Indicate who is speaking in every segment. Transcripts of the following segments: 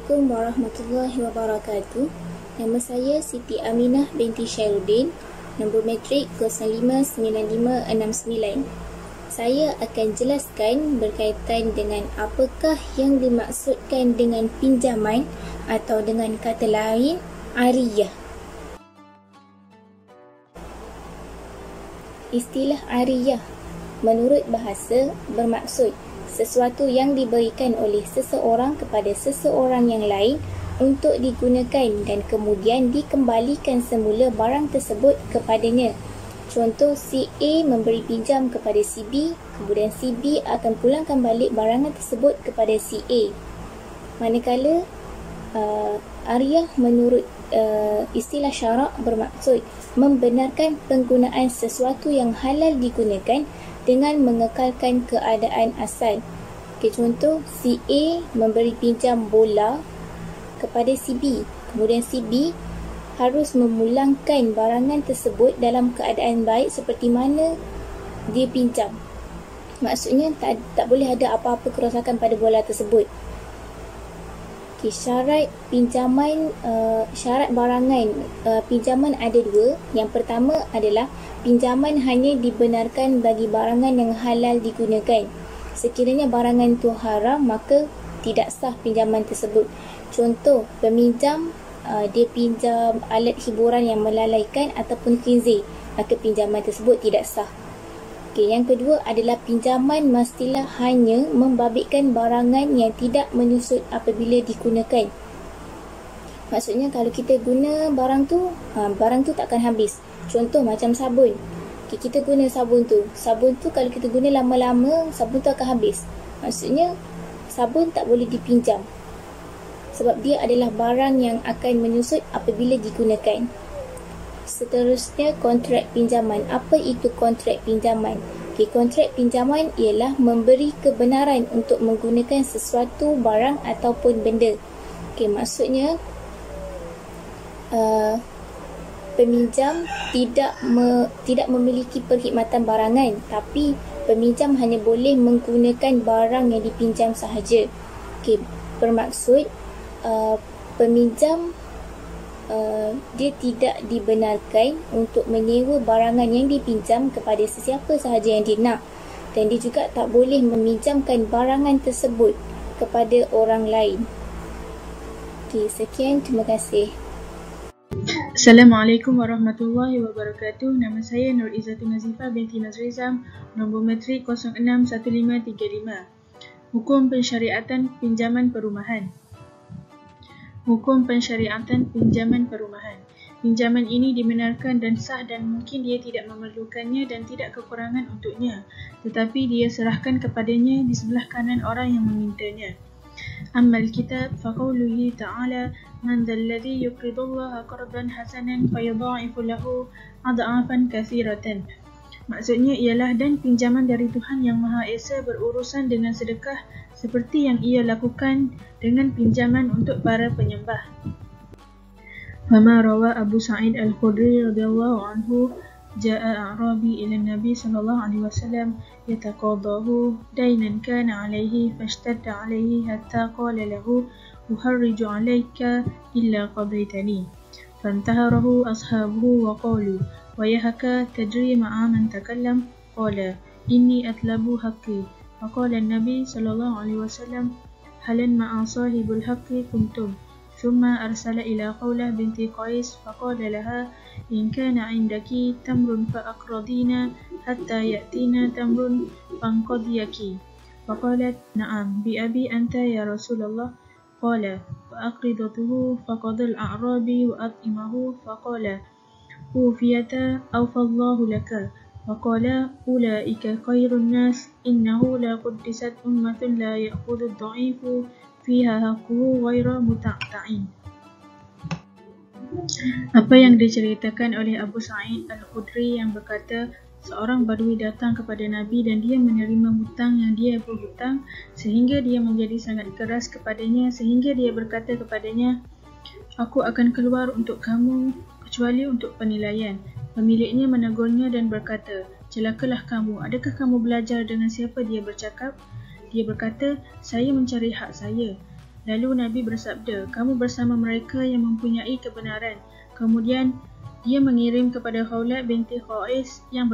Speaker 1: Assalamualaikum warahmatullahi wabarakatuh. Nama saya Siti Aminah binti Syairuddin, nombor matrik 059569. Saya akan jelaskan berkaitan dengan apakah yang dimaksudkan dengan pinjaman atau dengan kata lain, ariyah. Istilah ariyah menurut bahasa bermaksud sesuatu yang diberikan oleh seseorang kepada seseorang yang lain untuk digunakan dan kemudian dikembalikan semula barang tersebut kepadanya. Contoh, si A memberi pinjam kepada si B, kemudian si B akan pulangkan balik barangan tersebut kepada si A. Manakala ariyah menurut istilah syarak bermaksud membenarkan penggunaan sesuatu yang halal digunakan dengan mengekalkan keadaan asal. Contoh, si A memberi pinjam bola kepada si B, kemudian si B harus memulangkan barangan tersebut dalam keadaan baik seperti mana dia pinjam. Maksudnya tak boleh ada apa-apa kerosakan pada bola tersebut. Syarat pinjaman, syarat barangan pinjaman ada dua. Yang pertama adalah pinjaman hanya dibenarkan bagi barangan yang halal digunakan. Sekiranya barangan itu haram, maka tidak sah pinjaman tersebut. Contoh, peminjam dia pinjam alat hiburan yang melalaikan ataupun khinzir, maka pinjaman tersebut tidak sah. Yang kedua adalah pinjaman mestilah hanya membabitkan barangan yang tidak menyusut apabila digunakan. Maksudnya kalau kita guna barang tu takkan habis. Contoh macam sabun. Kita guna sabun tu kalau kita guna lama-lama, sabun tu akan habis. Maksudnya sabun tak boleh dipinjam sebab dia adalah barang yang akan menyusut apabila digunakan. Seterusnya, kontrak pinjaman. Apa itu kontrak pinjaman? Kontrak pinjaman ialah memberi kebenaran untuk menggunakan sesuatu barang ataupun benda. Maksudnya peminjam tidak memiliki perkhidmatan barangan, tapi peminjam hanya boleh menggunakan barang yang dipinjam sahaja. Bermaksud peminjam dia tidak dibenarkan untuk menyewa barangan yang dipinjam kepada sesiapa sahaja yang dia nak, dan dia juga tak boleh meminjamkan barangan tersebut kepada orang lain. Sekian, terima kasih.
Speaker 2: Assalamualaikum warahmatullahi wabarakatuh. Nama saya Nur Izzatun Nazifah binti Nazrizam, nombor matrik 061535. Hukum pensyariatan pinjaman perumahan. Hukum pensyariatan pinjaman perumahan. Pinjaman ini dibenarkan dan sah dan mungkin dia tidak memerlukannya dan tidak kekurangan untuknya, tetapi dia serahkan kepadanya di sebelah kanan orang yang memintanya. Ammal kitab faqauluhu ta'ala man dzalladzi yuqridullaha qardan hasanan fayudha'ifu lahu ad'afan katsiratan. Maksudnya ialah, dan pinjaman dari Tuhan Yang Maha Esa berurusan dengan sedekah seperti yang ia lakukan dengan pinjaman untuk para penyembah. Fama rawa Abu Sa'id Al-Khudri radhiyallahu anhu ja'a a'rabi ila Nabi sallallahu alaihi wasallam yataqadahu dainan kana alaihi fashtadda alaihi hatta qala lahu uharriju alayka illa qadaitani fantaharahu ashabuhu wa qalu وَيَهَكَ تَجْرِي مَعَ مَنْ تَكَلَّمْ قَالَ إِنِّي أَطْلَبُ حَقِّي فقال النبي صلى الله عليه وسلم هل مع صاحب الحق كنتم ثم أرسل إلى قولة بنت قيس فقال لها إن كان عندك تمر فأقرضينا حتى يأتينا تمر فانقضيك فقالت نعم بأبي أنت يا رسول الله قال فأقرضته فقضى الأعرابي وأطعمه فقال أوفيتا أوفى الله لك وقال أولئك خير الناس إنه لا قدست أمة لا يأخذ الضعيف فيها حقه غير متعتعين. Apa yang diceritakan oleh Abu Sa'id Al-Khudri yang berkata, seorang badui datang kepada Nabi dan dia menerima hutang yang dia berhutang sehingga dia menjadi sangat keras kepadanya sehingga dia berkata kepadanya, aku akan keluar untuk kamu kecuali untuk penilaian. Pemiliknya menegurnya dan berkata, celakalah kamu, adakah kamu belajar dengan siapa dia bercakap? Dia berkata, saya mencari hak saya. Lalu Nabi bersabda, kamu bersama mereka yang mempunyai kebenaran. Kemudian dia mengirim kepada Khawlat binti Khais yang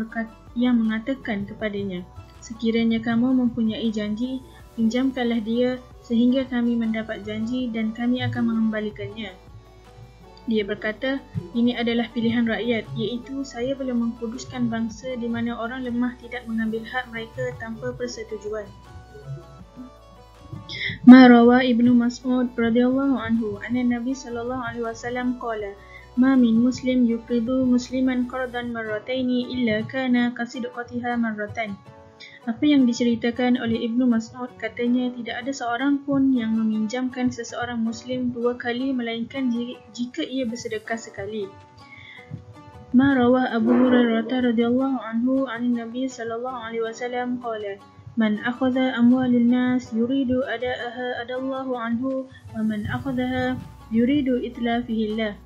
Speaker 2: mengatakan kepadanya, sekiranya kamu mempunyai janji, pinjamkanlah dia sehingga kami mendapat janji dan kami akan mengembalikannya. Dia berkata, ini adalah pilihan rakyat, iaitu saya belum mengkuduskan bangsa di mana orang lemah tidak mengambil hak mereka tanpa persetujuan. Ma rawa Ibnu Mas'ud radhiyallahu anhu anna Nabi sallallahu alaihi wasallam qala ma min muslim yuqidu musliman qardan marrataini illa kana kasidqatiha marratan. Apa yang diceritakan oleh Ibnu Mas'ud, katanya tidak ada seorang pun yang meminjamkan seseorang muslim 2 kali melainkan jika ia bersedekah sekali. Ma rawa Abu Hurairah radhiyallahu anhu an Nabi sallallahu alaihi wasallam qala man akhadha amwalun nas yuridu ada'aha adallahu anhu wa man akhadhaha yuridu itlafihillah.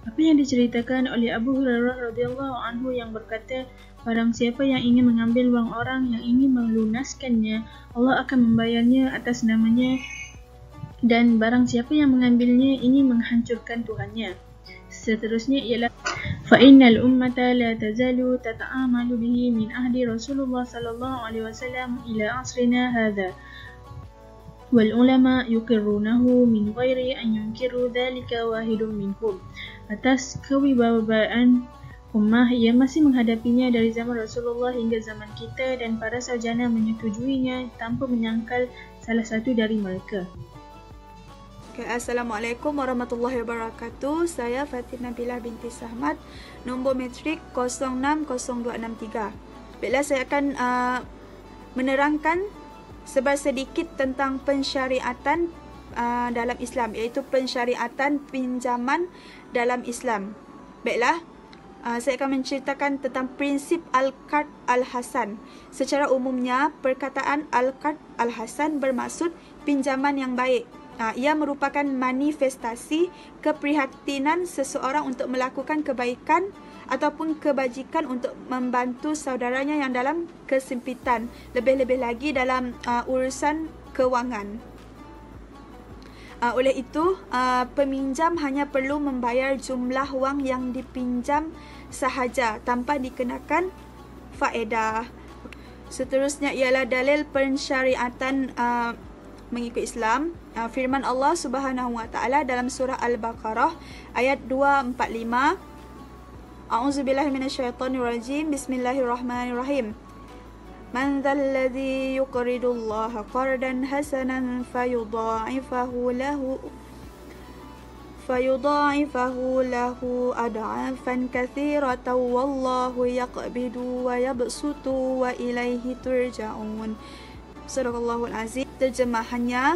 Speaker 2: Apa yang diceritakan oleh Abu Hurairah radhiyallahu anhu yang berkata, barang siapa yang ingin mengambil wang orang yang ingin melunaskannya, Allah akan membayarnya atas namanya, dan barang siapa yang mengambilnya ingin menghancurkan Tuhannya. Seterusnya ialah فَإِنَّ الْأُمَّةَ لَا تَزَالُ تَتَعَامَلُ بِهِ مِنْ عَهْدِ رسول الله صلى الله عليه وسلم إلى عصرنا هذا وَالْعُلَمَاء يُقِرُّونَهُ مِنْ غَيْرِ أَنْ يُنْكِرُوا ذَلِكَ وَاحِدٌ مِنْهُمْ. Atas kewibawaan ummah yang masih menghadapinya dari zaman Rasulullah hingga zaman kita, dan para sarjana menyetujuinya tanpa menyangkal salah satu dari mereka.
Speaker 3: Assalamualaikum warahmatullahi wabarakatuh. Saya Fatin Nabilah binti Sahmat, nombor metrik 060263. Baiklah, saya akan menerangkan sedikit tentang pensyariatan dalam Islam, iaitu pensyariatan pinjaman dalam Islam. Baiklah, saya akan menceritakan tentang prinsip Al-Qard Al-Hasan. Secara umumnya, perkataan Al-Qard Al-Hasan bermaksud pinjaman yang baik. Ia merupakan manifestasi keprihatinan seseorang untuk melakukan kebaikan ataupun kebajikan untuk membantu saudaranya yang dalam kesempitan, lebih-lebih lagi dalam urusan kewangan. Oleh itu, peminjam hanya perlu membayar jumlah wang yang dipinjam sahaja tanpa dikenakan faedah. Seterusnya ialah dalil pensyariatan mengikut Islam. Firman Allah Subhanahu wa taala dalam surah Al-Baqarah ayat 245. A'udzubillahi minasyaitonirrajim. Bismillahirrahmanirrahim. Man dzalladzi yuqridullaha qardan hasanan fayudha'ifahu lahu ad'afan katsiratan wallahu yaqbidu wa yabsutu wa ilaihi turja'un. Sadaqallahul azim. Terjemahannya,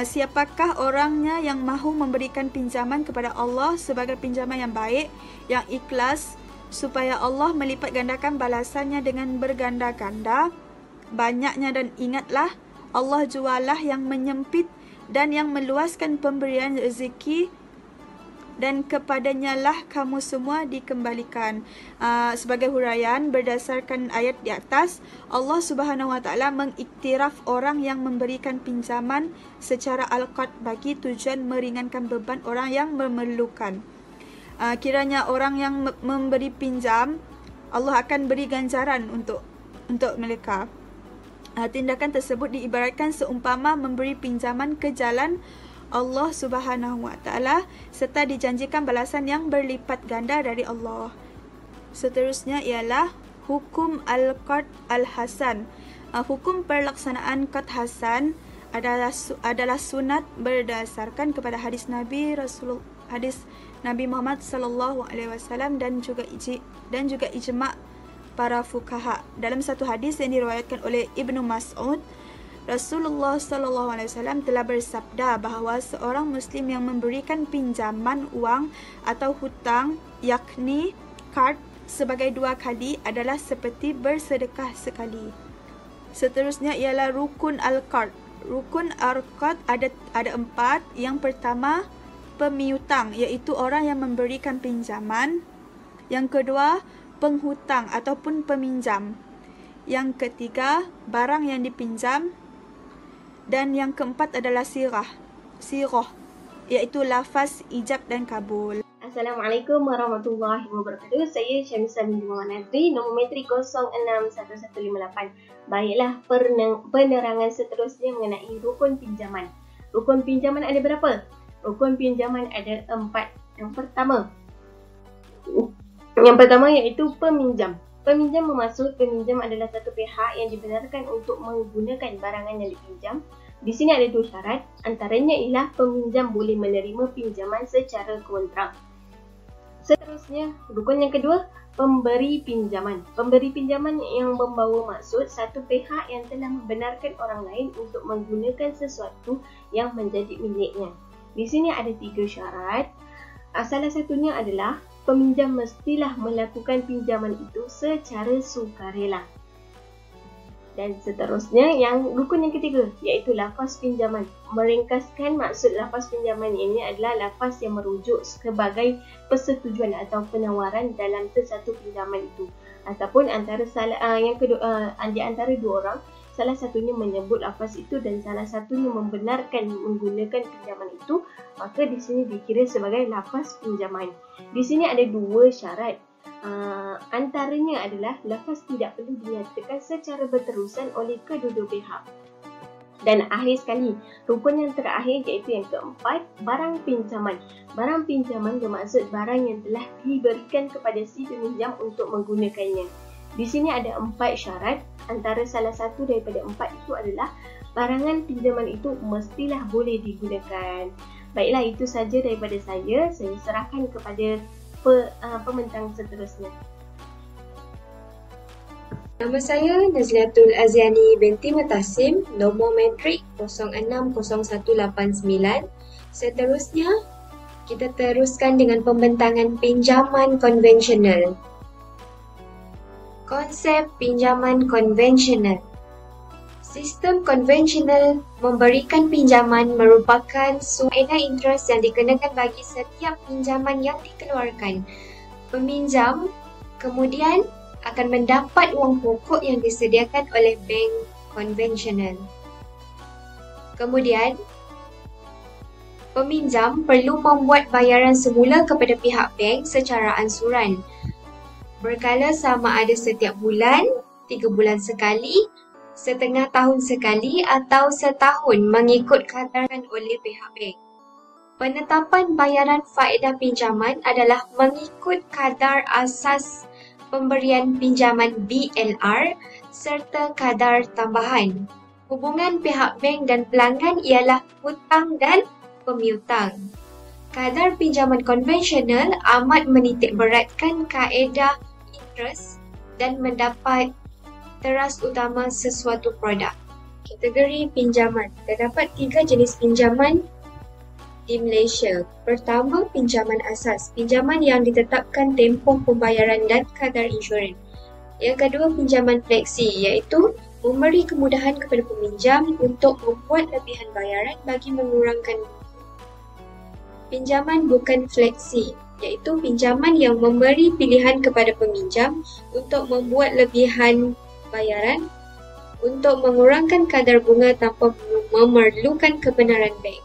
Speaker 3: siapakah orangnya yang mahu memberikan pinjaman kepada Allah sebagai pinjaman yang baik, yang ikhlas, supaya Allah melipat gandakan balasannya dengan berganda-ganda banyaknya, dan ingatlah, Allah jualah yang menyempit dan yang meluaskan pemberian rezeki, dan kepadanya lah kamu semua dikembalikan. Sebagai huraian, berdasarkan ayat di atas, Allah Subhanahu wa taala mengiktiraf orang yang memberikan pinjaman secara al-qard bagi tujuan meringankan beban orang yang memerlukan. Kiranya orang yang memberi pinjam, Allah akan beri ganjaran untuk mereka. Tindakan tersebut diibaratkan seumpama memberi pinjaman ke jalan Allah Subhanahu wa taala, serta dijanjikan balasan yang berlipat ganda dari Allah. Seterusnya ialah hukum Al-Qard Al-Hasan. Hukum pelaksanaan qard hasan adalah sunat berdasarkan kepada hadis Nabi Muhammad sallallahu alaihi wasallam dan juga ijma' para fuqaha. Dalam satu hadis yang diriwayatkan oleh Ibnu Mas'ud, Rasulullah sallallahu alaihi wasallam telah bersabda bahawa seorang muslim yang memberikan pinjaman wang atau hutang, yakni qard, sebagai 2 kali adalah seperti bersedekah sekali. Seterusnya ialah rukun al-qard. Rukun al-qard ada 4. Yang pertama, pemiutang, iaitu orang yang memberikan pinjaman. Yang kedua, penghutang ataupun peminjam. Yang ketiga, barang yang dipinjam. Dan yang keempat adalah sirah. sighah, iaitu lafaz ijab dan kabul.
Speaker 4: Assalamualaikum warahmatullahi wabarakatuh. Saya Syamisa binti Muhammad Nazri, nombor metrik 061158. Baiklah, penerangan seterusnya mengenai rukun pinjaman. Rukun pinjaman ada berapa? Rukun pinjaman ada 4. Yang pertama iaitu peminjam. Peminjam bermaksud peminjam adalah satu pihak yang dibenarkan untuk menggunakan barangan yang dipinjam. Di sini ada 2 syarat, antaranya ialah peminjam boleh menerima pinjaman secara kontrak. Seterusnya, rukun yang kedua, pemberi pinjaman. Pemberi pinjaman yang membawa maksud satu pihak yang telah membenarkan orang lain untuk menggunakan sesuatu yang menjadi miliknya. Di sini ada 3 syarat. Salah satunya adalah peminjam mestilah melakukan pinjaman itu secara sukarela. Dan seterusnya, rukun yang ketiga iaitu lafaz pinjaman. Meringkaskan maksud lafaz pinjaman ini adalah lafaz yang merujuk sebagai persetujuan atau penawaran dalam sesuatu pinjaman itu. Ataupun di antara 2 orang, salah satunya menyebut lafaz itu dan salah satunya membenarkan menggunakan pinjaman itu, maka di sini dikira sebagai lafaz pinjaman. Di sini ada 2 syarat. Antaranya adalah lafaz tidak perlu dinyatakan secara berterusan oleh kedua-dua pihak. Dan akhir sekali, rukun yang terakhir iaitu yang keempat, barang pinjaman. Barang pinjaman bermaksud barang yang telah diberikan kepada si peminjam untuk menggunakannya. Di sini ada 4 syarat. Antara salah satu daripada 4 itu adalah barangan pinjaman itu mestilah boleh digunakan. Baiklah, itu saja daripada saya. Saya serahkan kepada pembentang seterusnya.
Speaker 5: Nama saya Nazliatul Aziani binti Mutasim, nombor metrik 060189. Seterusnya, kita teruskan dengan pembentangan pinjaman konvensional. Konsep pinjaman konvensional. Sistem konvensional memberikan pinjaman merupakan faedah interest yang dikenakan bagi setiap pinjaman yang dikeluarkan. Peminjam kemudian akan mendapat wang pokok yang disediakan oleh bank konvensional. Kemudian, peminjam perlu membuat bayaran semula kepada pihak bank secara ansuran, berkala sama ada setiap bulan, 3 bulan sekali, setengah tahun sekali atau setahun mengikut kataran oleh pihak bank. Penetapan bayaran faedah pinjaman adalah mengikut kadar asas pemberian pinjaman BLR serta kadar tambahan. Hubungan pihak bank dan pelanggan ialah hutang dan pemiutang. Kadar pinjaman konvensional amat menitikberatkan kaedah interest dan mendapat teras utama sesuatu produk. Kategori pinjaman. Terdapat 3 jenis pinjaman di Malaysia. Pertama, pinjaman asas. Pinjaman yang ditetapkan tempoh pembayaran dan kadar insurans. Yang kedua, pinjaman fleksi, iaitu memberi kemudahan kepada peminjam untuk membuat lebihan bayaran bagi mengurangkan. Pinjaman bukan fleksi, iaitu pinjaman yang memberi pilihan kepada peminjam untuk membuat lebihan bayaran untuk mengurangkan kadar bunga tanpa memerlukan kebenaran bank.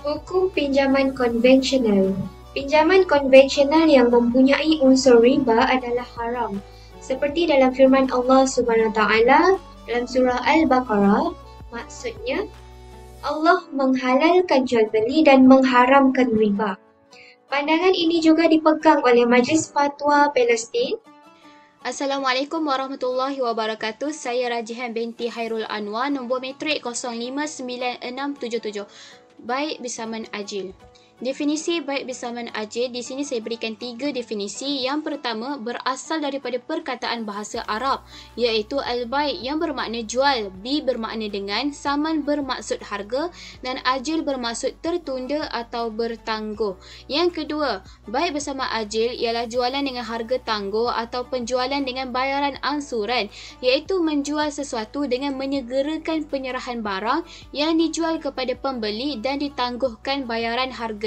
Speaker 5: Hukum pinjaman konvensional. Pinjaman konvensional yang mempunyai unsur riba adalah haram. Seperti dalam firman Allah Subhanahu Wa Taala dalam surah Al-Baqarah, maksudnya Allah menghalalkan jual beli dan mengharamkan riba. Pandangan ini juga dipegang oleh Majlis Fatwa Palestin.
Speaker 6: Assalamualaikum warahmatullahi wabarakatuh. Saya Rajihan binti Hairul Anwar, nombor metrik 059677. Baik bersamaan ajil. Definisi baik bersamaan ajil, di sini saya berikan 3 definisi. Yang pertama berasal daripada perkataan bahasa Arab, iaitu al-bai' yang bermakna jual, bi bermakna dengan, saman bermaksud harga dan ajil bermaksud tertunda atau bertangguh. Yang kedua, baik bersama ajil ialah jualan dengan harga tangguh atau penjualan dengan bayaran ansuran, iaitu menjual sesuatu dengan menyegerakan penyerahan barang yang dijual kepada pembeli dan ditangguhkan bayaran harganya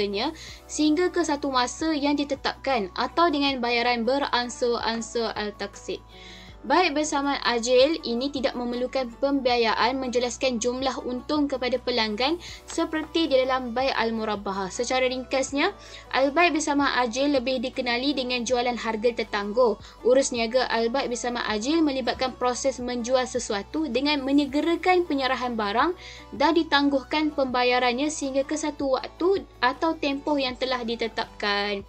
Speaker 6: sehingga ke satu masa yang ditetapkan atau dengan bayaran beransur-ansur al-taksir. Baik bersamaan ajil ini tidak memerlukan pembiayaan menjelaskan jumlah untung kepada pelanggan seperti di dalam bai' al-murabbahah. Secara ringkasnya, al-bai' bersamaan ajil lebih dikenali dengan jualan harga tertangguh. Urus niaga al-bai' bersamaan ajil melibatkan proses menjual sesuatu dengan menyegerakan penyerahan barang dan ditangguhkan pembayarannya sehingga ke satu waktu atau tempoh yang telah ditetapkan.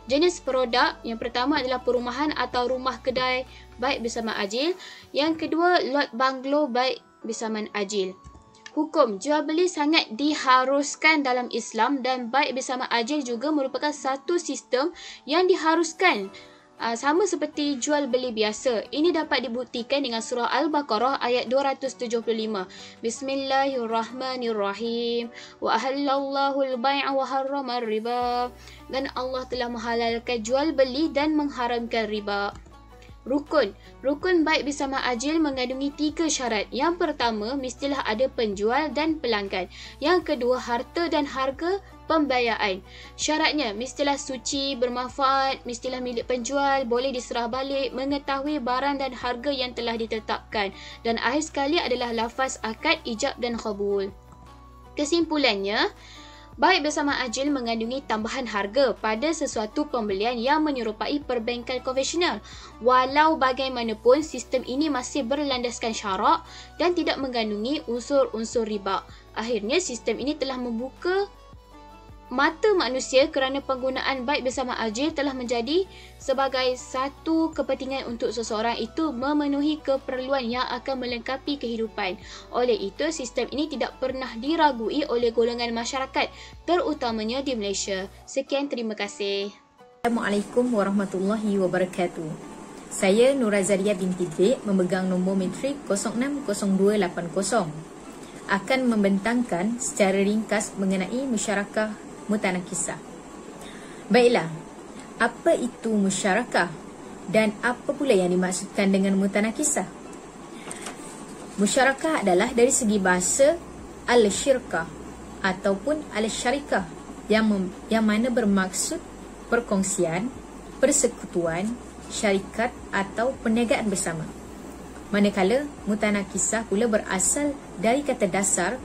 Speaker 6: Jenis produk yang pertama adalah perumahan atau rumah kedai bai' bersamaan ajil. Yang kedua, lot banglo bai' bersamaan ajil. Hukum jual beli sangat diharuskan dalam Islam dan bai' bersamaan ajil juga merupakan satu sistem yang diharuskan. Sama seperti jual beli biasa. Ini dapat dibuktikan dengan surah Al-Baqarah ayat 275. Bismillahirrahmanirrahim. Wa ahallallahu al-bai'a wa harrama ar-riba. Dan Allah telah menghalalkan jual beli dan mengharamkan riba. Rukun bai' bersamaan ajil mengandungi 3 syarat. Yang pertama, mestilah ada penjual dan pelanggan. Yang kedua, harta dan harga pembiayaan. Syaratnya, mestilah suci, bermanfaat, mestilah milik penjual, boleh diserah balik, mengetahui barang dan harga yang telah ditetapkan. Dan akhir sekali adalah lafaz akad, ijab dan qabul. Kesimpulannya, bai' bersamaan ajil mengandungi tambahan harga pada sesuatu pembelian yang menyerupai perbankan konvensional. Walau bagaimanapun, sistem ini masih berlandaskan syarak dan tidak mengandungi unsur-unsur riba. Akhirnya, sistem ini telah membuka mata manusia kerana penggunaan bai' bersamaan ajil telah menjadi sebagai satu kepentingan untuk seseorang itu memenuhi keperluan yang akan melengkapi kehidupan. Oleh itu, sistem ini tidak pernah diragui oleh golongan masyarakat, terutamanya di Malaysia. Sekian, terima kasih.
Speaker 7: Assalamualaikum warahmatullahi wabarakatuh. Saya Nura Zaria binti Dik, memegang nombor matrik 060280. Akan membentangkan secara ringkas mengenai musyarakah mutanakisah. Baiklah, apa itu musyarakah dan apa pula yang dimaksudkan dengan mutanakisah? Musyarakah adalah dari segi bahasa al-syirkah ataupun al-syarikah yang mana bermaksud perkongsian, persekutuan, syarikat atau perniagaan bersama. Manakala mutanakisah pula berasal dari kata dasar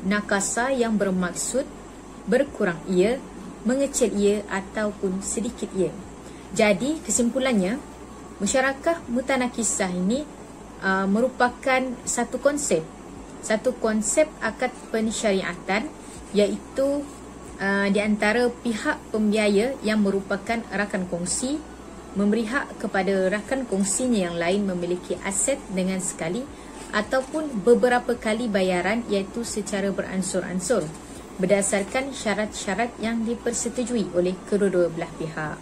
Speaker 7: nakasa yang bermaksud berkurang ia, mengecil ia ataupun sedikit ia. Jadi kesimpulannya, musyarakah mutanakisah ini merupakan satu konsep akad pensyariatan, iaitu di antara pihak pembiaya yang merupakan rakan kongsi memberi hak kepada rakan kongsinya yang lain memiliki aset dengan sekali ataupun beberapa kali bayaran, iaitu secara beransur-ansur berdasarkan syarat-syarat yang dipersetujui oleh kedua-dua belah pihak.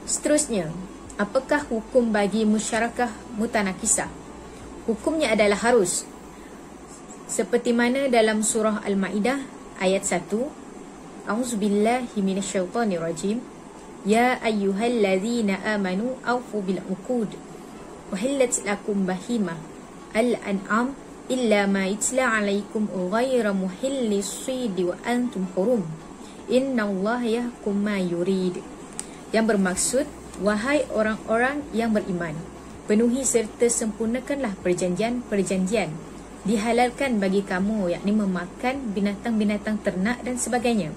Speaker 7: Seterusnya, apakah hukum bagi musyarakah mutanakisah? Hukumnya adalah harus. Seperti mana dalam surah Al-Ma'idah ayat 1, A'udzubillahi minasyaitonirrajim. Ya ayyuhalladzina amanu awfu bil uqud wa hillat lakum bahimah al-an'am illa ma yutla alaikum ghayra muhillis sidi wa antum hurum innallaha yahkum ma yurid. Yang bermaksud, wahai orang-orang yang beriman, penuhi serta sempurnakanlah perjanjian-perjanjian. Dihalalkan bagi kamu, yakni memakan binatang-binatang ternak dan sebagainya,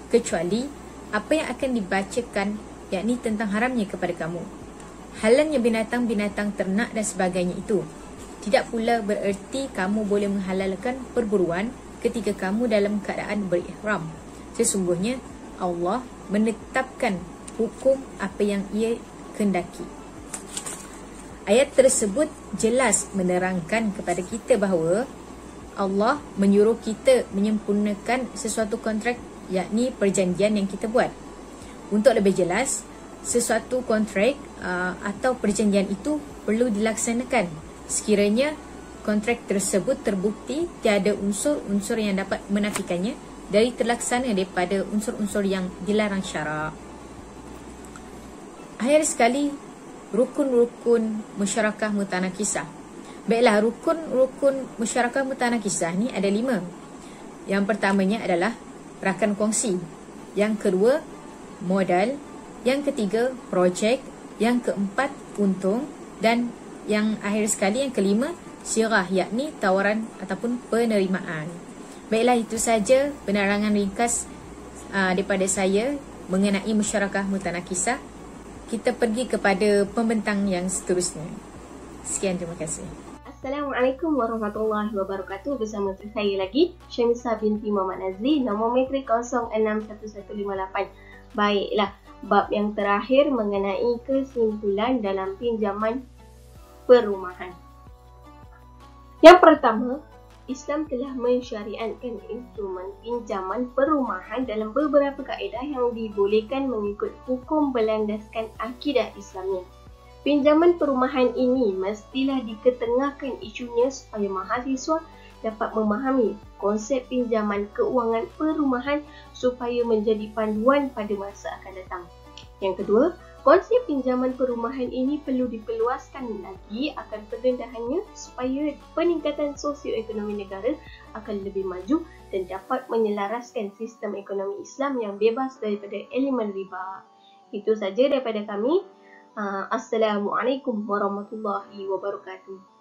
Speaker 7: kecuali apa yang akan dibacakan, yakni tentang haramnya kepada kamu. Halalnya binatang-binatang ternak dan sebagainya itu tidak pula bererti kamu boleh menghalalkan perburuan ketika kamu dalam keadaan berihram. Sesungguhnya Allah menetapkan hukum apa yang ia kehendaki. Ayat tersebut jelas menerangkan kepada kita bahawa Allah menyuruh kita menyempurnakan sesuatu kontrak, yakni perjanjian yang kita buat. Untuk lebih jelas, sesuatu kontrak atau perjanjian itu perlu dilaksanakan sekiranya kontrak tersebut terbukti tiada unsur-unsur yang dapat menafikannya dari terlaksana daripada unsur-unsur yang dilarang syarak. Akhir sekali, rukun-rukun musyarakah mutanakisah. Baiklah, rukun-rukun musyarakah mutanakisah ni ada 5. Yang pertamanya adalah rakan kongsi. Yang kedua, modal. Yang ketiga, projek. Yang keempat, untung. Dan yang akhir sekali, yang kelima, syirah, yakni tawaran ataupun penerimaan. Baiklah, itu saja penerangan ringkas daripada saya mengenai musyarakah mutanakisah. Kita pergi kepada pembentang yang seterusnya. Sekian, terima kasih.
Speaker 4: Assalamualaikum warahmatullahi wabarakatuh. Bersama saya lagi, Syamisa binti Muhammad Nazri, nombor metrik 066158. Baiklah, bab yang terakhir mengenai kesimpulan dalam pinjaman perumahan. Yang pertama, Islam telah mensyariatkan instrumen pinjaman perumahan dalam beberapa kaedah yang dibolehkan mengikut hukum berlandaskan akidah Islamnya. Pinjaman perumahan ini mestilah diketengahkan isunya supaya mahasiswa dapat memahami konsep pinjaman keuangan perumahan supaya menjadi panduan pada masa akan datang. Yang kedua, konsep pinjaman perumahan ini perlu diperluaskan lagi akan pendedahannya supaya peningkatan sosioekonomi negara akan lebih maju dan dapat menyelaraskan sistem ekonomi Islam yang bebas daripada elemen riba. Itu saja daripada kami. Assalamualaikum warahmatullahi wabarakatuh.